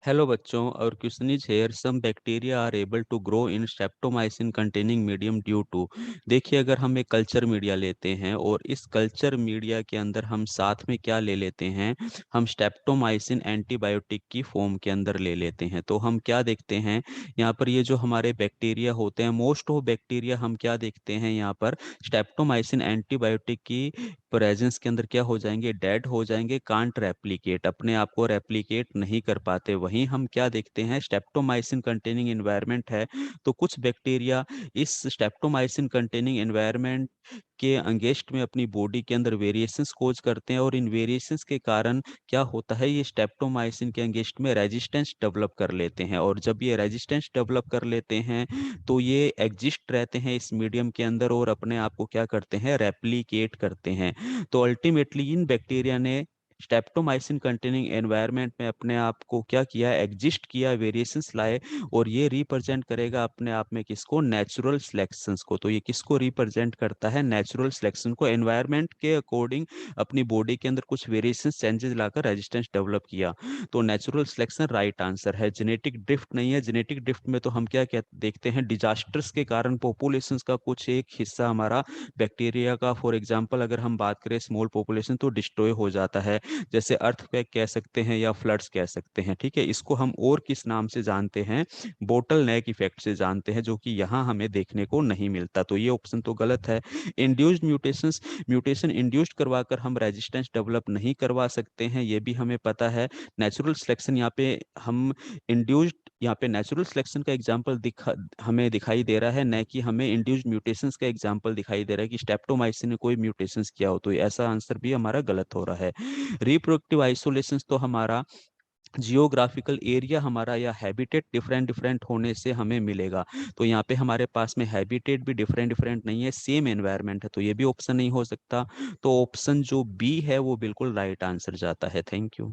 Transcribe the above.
Hello बच्चों, और question is here some bacteria are able to grow in streptomycin containing medium due to. देखिए, अगर हम एक कल्चर मीडिया लेते हैं और इस कल्चर मीडिया के अंदर हम साथ में क्या ले लेते हैं, हम स्ट्रेप्टोमाइसिन एंटीबायोटिक की फॉर्म के अंदर ले लेते हैं, तो हम क्या देखते हैं यहाँ पर, ये जो हमारे बैक्टीरिया होते हैं, मोस्ट ऑफ बैक्टीरिया हम क्या देखते हैं यहाँ पर, स्ट्रेप्टोमाइसिन एंटीबायोटिक की प्रेजेंस के अंदर क्या हो जाएंगे, डेड हो जाएंगे, कांट रेप्लिकेट, अपने आप को रेप्लिकेट नहीं कर पाते। वहीं हम क्या देखते हैं, स्टेप्टोमाइसिन कंटेनिंग एनवायरनमेंट है, तो कुछ बैक्टीरिया इस स्टेप्टोमाइसिन कंटेनिंग एनवायरनमेंट के अंगेस्ट में अपनी बॉडी के अंदर वेरिएशंस कोज करते हैं, और इन वेरिएशंस के कारण क्या होता है, ये स्टेप्टोमाइसिन के अंगेस्ट में रेजिस्टेंस डेवलप कर लेते हैं, और जब ये रेजिस्टेंस डेवलप कर लेते हैं तो ये एग्जिस्ट रहते हैं इस मीडियम के अंदर और अपने आप को क्या करते हैं, रेप्लिकेट करते हैं। तो अल्टीमेटली इन बैक्टीरिया ने स्टेप्टोमाइसिन कंटेनिंग एनवायरनमेंट में अपने आप को क्या किया, एग्जिस्ट किया, वेरिएशंस लाए, और ये रिप्रेजेंट करेगा अपने आप में किसको, नेचुरल सिलेक्शंस को। तो ये किसको रिप्रेजेंट करता है, नेचुरल सिलेक्शन को, एनवायरनमेंट के अकॉर्डिंग अपनी बॉडी के अंदर कुछ वेरिएशंस चेंजेस लाकर रेजिस्टेंस डेवलप किया। तो नेचुरल सिलेक्शन राइट आंसर है, जेनेटिक ड्रिफ्ट नहीं है। जेनेटिक ड्रिफ्ट में तो हम क्या क्या देखते हैं, डिजास्टर्स के कारण पॉपुलेशन का कुछ एक हिस्सा हमारा बैक्टीरिया का, फॉर एग्जांपल अगर हम बात करें स्मॉल पॉपुलेशन, तो डिस्ट्रॉय हो जाता है, जैसे अर्थक्वेक कह सकते हैं या फ्लड्स कह सकते हैं। ठीक है, इसको हम और किस नाम से जानते हैं, बोटल नेक इफेक्ट से जानते हैं, जो कि यहाँ हमें देखने को नहीं मिलता। तो ये ऑप्शन तो गलत है। इंड्यूस्ड म्यूटेशंस, म्यूटेशन इंड्यूस्ड करवाकर हम रेजिस्टेंस डेवलप नहीं करवा सकते हैं, ये भी हमें पता है। नेचुरल सिलेक्शन यहाँ पे हम इंड्यूस्ड, यहाँ पे नेचुरल सिलेक्शन का एग्जांपल हमें दिखाई दे रहा है, न कि हमें इंड्यूस्ड म्यूटेशंस का एग्जांपल दिखाई दे रहा है कि स्टेप्टोमाइसिन ने कोई म्यूटेशंस किया हो। तो ऐसा आंसर भी हमारा गलत हो रहा है। रिप्रोडक्टिव आइसोलेशन तो हमारा जियोग्राफिकल एरिया हमारा या हैबिटेट डिफरेंट डिफरेंट होने से हमें मिलेगा। तो यहाँ पे हमारे पास में हैबिटेट भी डिफरेंट डिफरेंट नहीं है, सेम एनवायरनमेंट है, तो ये भी ऑप्शन नहीं हो सकता। तो ऑप्शन जो बी है वो बिल्कुल राइट आंसर जाता है। Thank you.